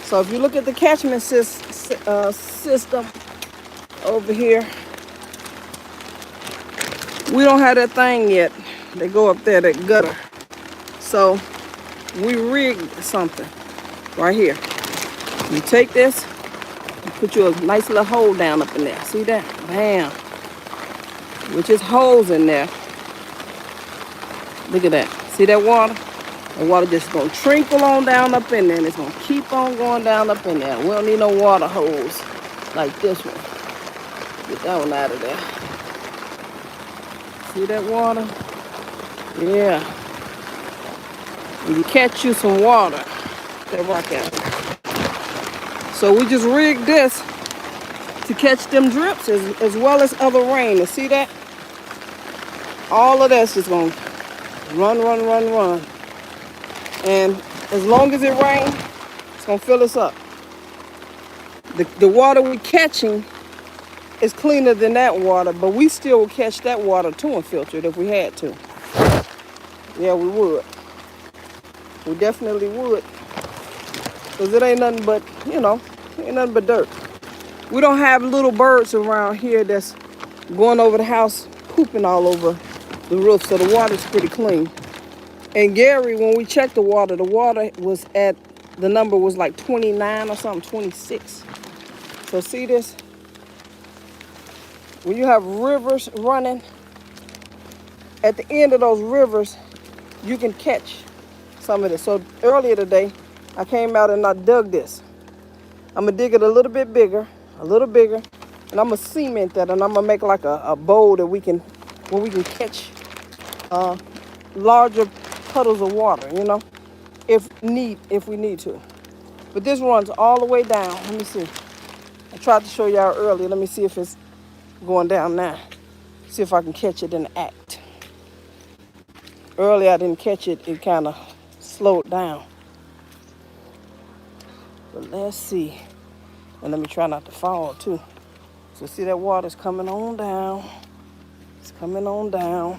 So if you look at the catchment system over here, we don't have that thing yet. They go up there, that gutter. So we rigged something right here. You take this, you put you a nice little hole down up in there. See that? Bam. With just holes in there. Look at that. See that water? The water just gonna trickle on down up in there, and it's gonna keep on going down up in there. We don't need no water hose like this one. Get that one out of there. See that water? Yeah. And you catch you some water. That rock out. So we just rigged this to catch them drips as well as other rain. And see that? All of that's just gonna run. And as long as it rains, it's gonna fill us up. The water we catching is cleaner than that water, but we still would catch that water too and filter it if we had to. Yeah, we would. We definitely would. Because it ain't nothing but, ain't nothing but dirt. We don't have little birds around here that's going over the house, pooping all over the roof, so the water's pretty clean. And Gary, when we checked the water was at, the number was like 29 or something, 26. So see this? When you have rivers running, at the end of those rivers, you can catch some of this. So earlier today, I came out and I dug this. I'm gonna dig it a little bit bigger, and I'm gonna cement that, and I'm gonna make like a bowl that where we can catch larger puddles of water, if we need to. But this runs all the way down. Let me see. I tried to show y'all earlier. Let me see if it's going down now. See if I can catch it in the act. Earlier I didn't catch it. It kind of slowed down. But let's see. And let me try not to fall too. So see that water's coming on down. It's coming on down.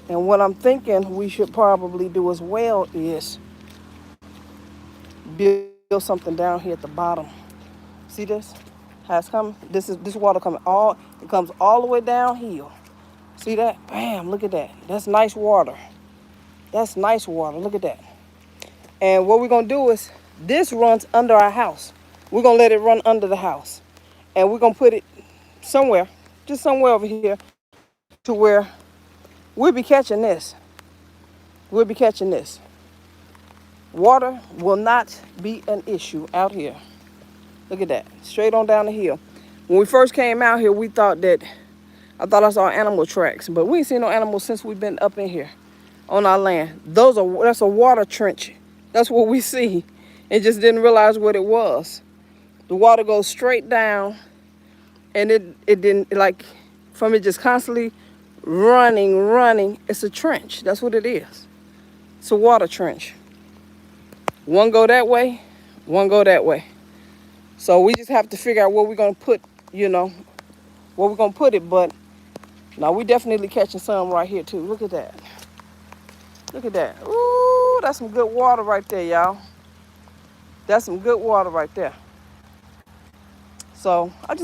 And what I'm thinking we should probably do as well is build something down here at the bottom. See this? How it's coming? This water it comes all the way downhill. See that? Bam, look at that. That's nice water. Look at that. And what we're gonna do is, this runs under our house. We're gonna let it run under the house. And we're gonna put it somewhere over here, to where we'll be catching this. Water will not be an issue out here. Look at that, straight on down the hill. When we first came out here, I thought I saw animal tracks, but we ain't seen no animals since we've been up in here on our land. That's a water trench. That's what we see, and just didn't realize what it was. The water goes straight down, and it didn't, like, from it just constantly running. It's a trench. That's what it is. It's a water trench. One go that way, one go that way. So we just have to figure out where we're gonna put, where we're gonna put it. But now we definitely catching some right here too. Look at that. Ooh, that's some good water right there, y'all. That's some good water right there. So I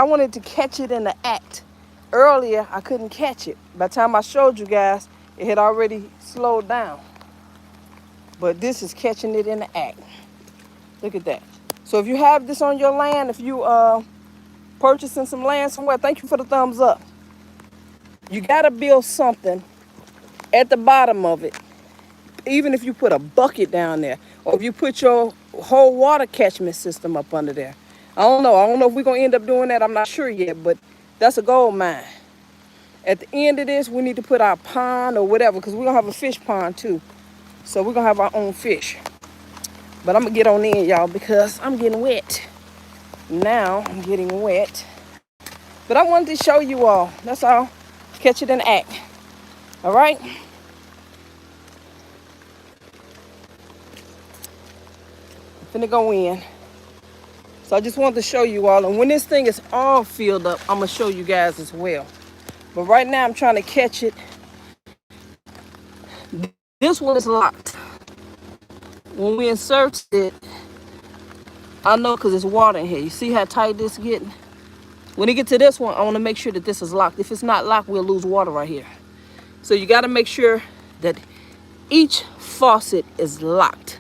wanted to catch it in the act. Earlier, I couldn't catch it. By the time I showed you guys, it had already slowed down. But this is catching it in the act. Look at that. So if you have this on your land, if you purchasing some land somewhere, thank you for the thumbs up. You gotta build something at the bottom of it. Even if you put a bucket down there, or if you put your whole water catchment system up under there. I don't know if we're gonna end up doing that. I'm not sure yet, but that's a gold mine. At the end of this, we need to put our pond or whatever, because we're gonna have a fish pond too. So we're gonna have our own fish. But I'm gonna get on in, y'all, because I'm getting wet. Now I'm getting wet. But I wanted to show you all. That's all. Catch it in the act. All right? I'm finna go in. So I just wanted to show you all. And when this thing is all filled up, I'm gonna show you guys as well. But right now I'm trying to catch it. This one is locked. When we insert it, I know because there's water in here. You see how tight this is getting? When you get to this one, I want to make sure that this is locked. If it's not locked, we'll lose water right here. So you got to make sure that each faucet is locked.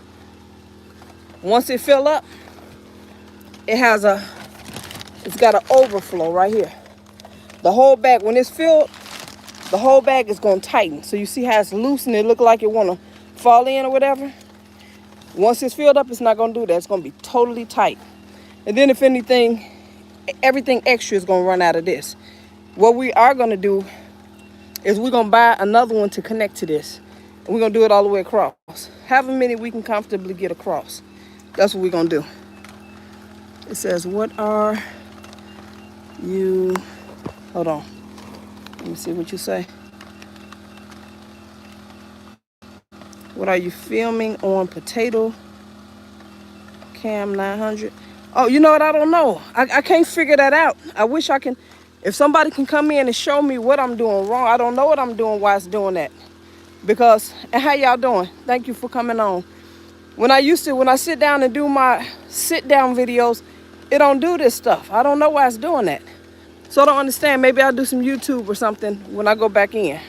Once it fill up, it's got an overflow right here. The whole bag, when it's filled, the whole bag is going to tighten. So you see how it's loose and it look like it want to fall in or whatever? Once it's filled up, it's not going to do that. It's going to be totally tight. And then if anything, everything extra is going to run out of this. What we are going to do is we're going to buy another one to connect to this. And we're going to do it all the way across. However many we can comfortably get across. That's what we're going to do. It says, what are you... Hold on. Let me see what you say. What are you filming on Potato Cam 900? Oh, you know what? I don't know. I can't figure that out. I wish I can. If somebody can come in and show me what I'm doing wrong. I don't know what I'm doing, why it's doing that. Because, and how y'all doing? Thank you for coming on. When I sit down and do my sit down videos, it don't do this stuff. I don't know why it's doing that. So I don't understand. Maybe I'll do some YouTube or something when I go back in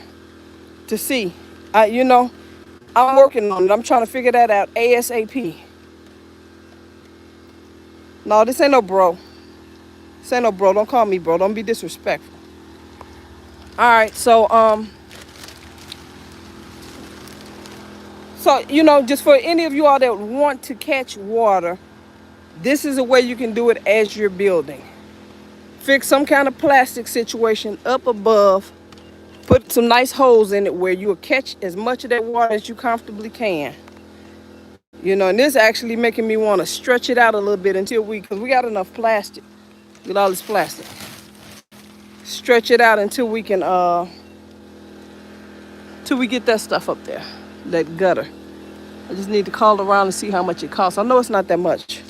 to see. I'm working on it. I'm trying to figure that out ASAP. No, this ain't no bro. This ain't no bro. Don't call me bro. Don't be disrespectful. All right, so just for any of you all that want to catch water, this is a way you can do it as you're building. Fix some kind of plastic situation up above. Put some nice holes in it where you'll catch as much of that water as you comfortably can. And this actually making me want to stretch it out a little bit because we got enough plastic. With all this plastic. Stretch it out until we can, till we get that stuff up there. That gutter. I just need to call around and see how much it costs. I know it's not that much.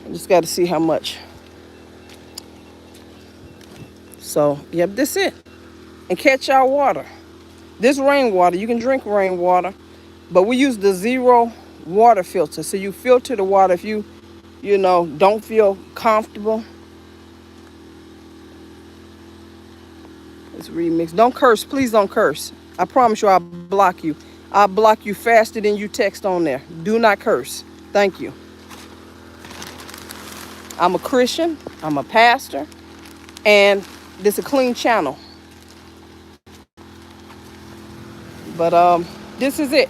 I just got to see how much. So, yep, that's it. And catch our water. This rainwater, you can drink rainwater, but we use the zero water filter. So you filter the water if you don't feel comfortable. Let's remix. Don't curse. Please don't curse. I promise you I'll block you. I'll block you faster than you text on there. Do not curse. Thank you. I'm a Christian. I'm a pastor. And this is a clean channel. But this is it.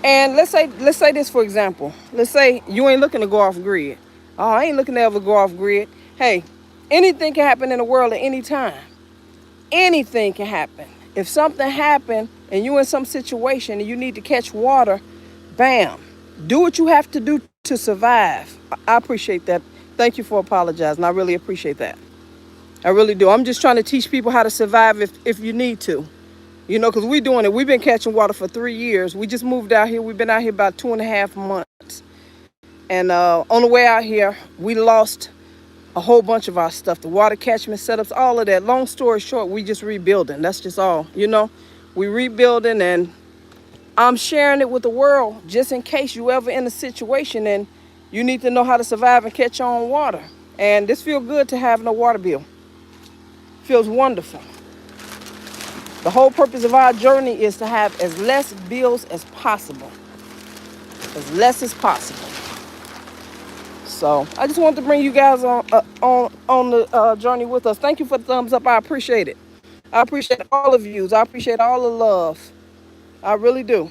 And let's say this, for example. Let's say you ain't looking to go off grid. Oh, I ain't looking to ever go off grid. Hey, anything can happen in the world at any time. Anything can happen. If something happened and you're in some situation and you need to catch water, bam. Do what you have to do to survive. I appreciate that. Thank you for apologizing. I really appreciate that. I really do. I'm just trying to teach people how to survive if you need to. Because we're doing it. We've been catching water for 3 years. We just moved out here. We've been out here about 2.5 months. And on the way out here, we lost a whole bunch of our stuff. The water catchment setups, all of that. Long story short, we just rebuilding. That's just all. We rebuilding, and I'm sharing it with the world just in case you ever in a situation and you need to know how to survive and catch your own water. And this feels good to have no water bill. Feels wonderful. The whole purpose of our journey is to have as less bills as possible. As less as possible. So I just wanted to bring you guys on the journey with us. Thank you for the thumbs up. I appreciate it. I appreciate all of you. I appreciate all the love. I really do.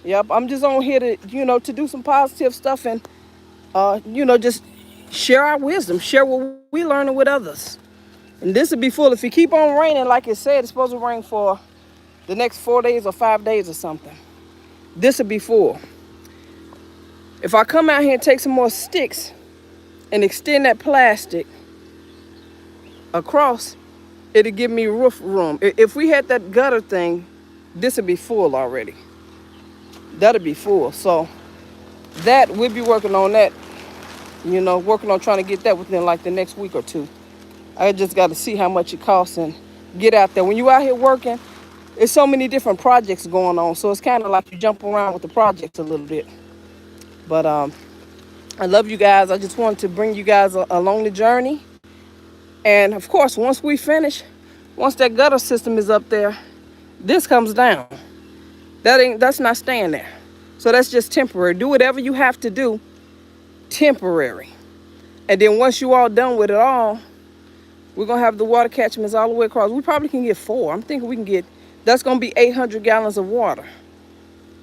Yep, I'm just on here to do some positive stuff and, just share our wisdom. Share what we learning with others. And this will be full. If you keep on raining, like it said, it's supposed to rain for the next 4 days or 5 days or something. This will be full. If I come out here and take some more sticks and extend that plastic across, it'll give me roof room. If we had that gutter thing, this would be full already. That'll be full. So that we'll be working on that, working on trying to get that within like the next week or two. I just got to see how much it costs and get out there. When you out here working, there's so many different projects going on. So it's kind of like you jump around with the projects a little bit. But I love you guys. I just wanted to bring you guys along the journey. And of course, once we finish, once that gutter system is up there, this comes down. That's not staying there. So that's just temporary. Do whatever you have to do, temporary. And then once you all done with it all, we're gonna have the water catchments all the way across. We probably can get 4. I'm thinking we can get, that's gonna be 800 gallons of water.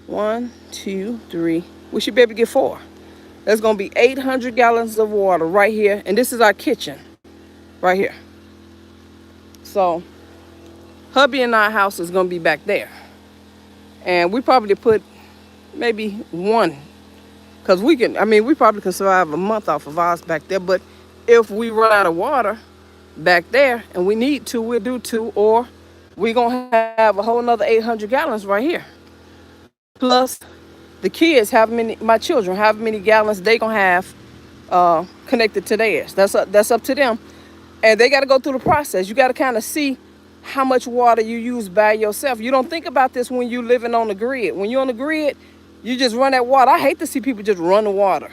1, 2, 3. We should be able to get 4. That's gonna be 800 gallons of water right here. And this is our kitchen, right here. So hubby and our house is gonna be back there. And we probably put maybe 1, because we probably can survive a month off of ours back there. But if we run out of water back there and we need to, we'll do 2, or we're gonna have a whole nother 800 gallons right here. Plus the kids, my children, how many gallons they gonna have connected to theirs. That's up to them. And they gotta go through the process. You gotta kind of see how much water you use by yourself. You don't think about this when you're living on the grid. When you're on the grid, you just run that water. I hate to see people just run the water.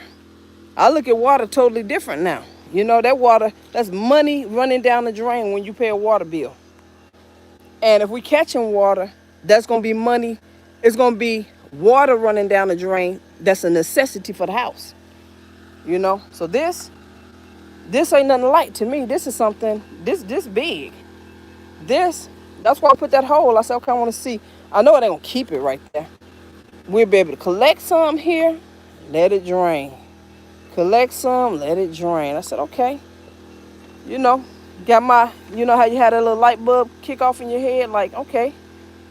I look at water totally different now. You know, that water, that's money running down the drain when you pay a water bill. And if we catching water, that's going to be money. It's going to be water running down the drain. That's a necessity for the house. You know, so this ain't nothing light to me. This is something, this big. That's why I put that hole. I said, okay, I want to see. I know it ain't going to keep it right there. We'll be able to collect some here, let it drain. Collect some, let it drain. I said, okay. You know, you know how you had a little light bulb kick off in your head? Like, okay,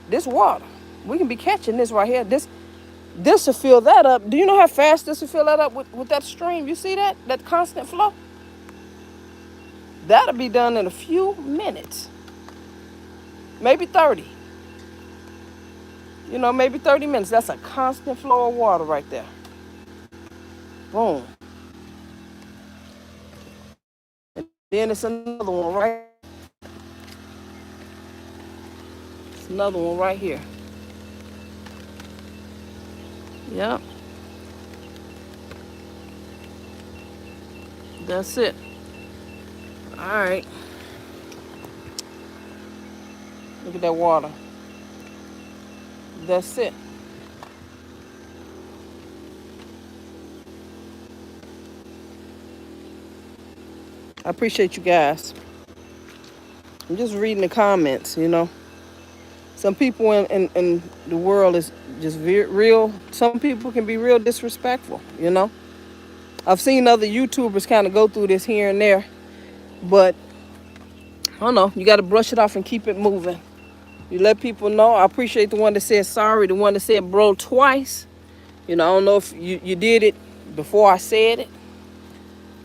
this water, we can be catching this right here. This will fill that up. Do you know how fast this will fill that up with that stream? You see that constant flow? That'll be done in a few minutes. Maybe 30. You know, maybe 30 minutes. That's a constant flow of water right there. Boom. And then it's another one right. It's another one right here. Yep. That's it. All right. Look at that water. That's it. I appreciate you guys. I'm just reading the comments, you know. Some people in the world is just real. Some people can be real disrespectful, you know. I've seen other YouTubers kind of go through this here and there. But, I don't know. You got to brush it off and keep it moving. You let people know. I appreciate the one that said sorry. The one that said bro twice. You know, I don't know if you did it before I said it.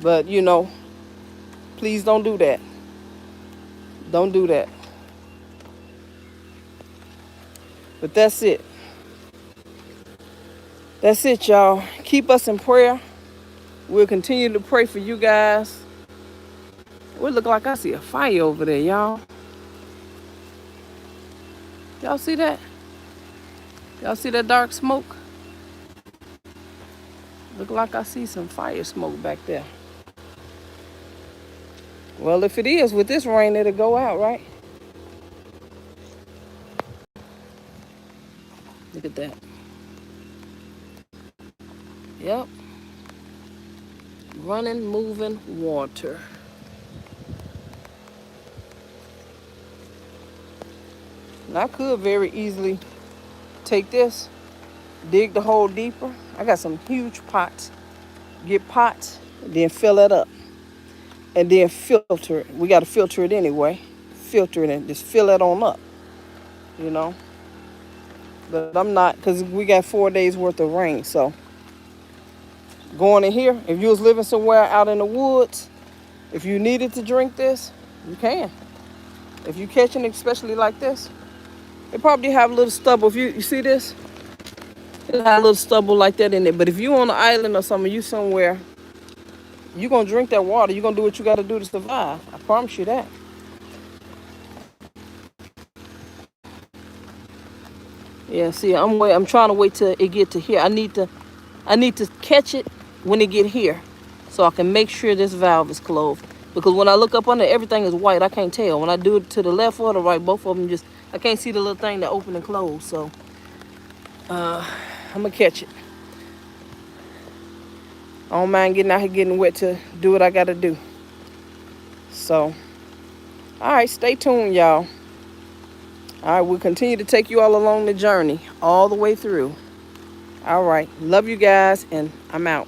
But, you know, please don't do that. Don't do that. But that's it. That's it, y'all. Keep us in prayer. We'll continue to pray for you guys. It look like I see a fire over there, y'all. Y'all see that? Y'all see that dark smoke? Look like I see some fire smoke back there. Well, if it is, with this rain, it'll go out, right? Look at that. Yep. Running, moving water. And I could very easily take this, dig the hole deeper. I got some huge pots. Get pots, then fill it up. And then filter it. We got to filter it anyway. Filter it and just fill it on up. You know. But I'm not, because we got 4 days worth of rain. So going in here, if you was living somewhere out in the woods, if you needed to drink this, you can. If you catching it, especially like this, it probably have a little stubble. If you see this, it have a little stubble like that in it. But if you on an island or something, you somewhere, you're going to drink that water. You're going to do what you got to do to survive. I promise you that. Yeah, see, I'm trying to wait till it get to here. I need to catch it when it get here, so I can make sure this valve is closed. Because when I look up under, everything is white. I can't tell. When I do it to the left or the right, both of them just, I can't see the little thing that open and close. So I'm gonna catch it. I don't mind getting out here getting wet to do what I gotta do. So, all right, stay tuned, y'all. All right, we'll continue to take you all along the journey all the way through. All right, love you guys, and I'm out.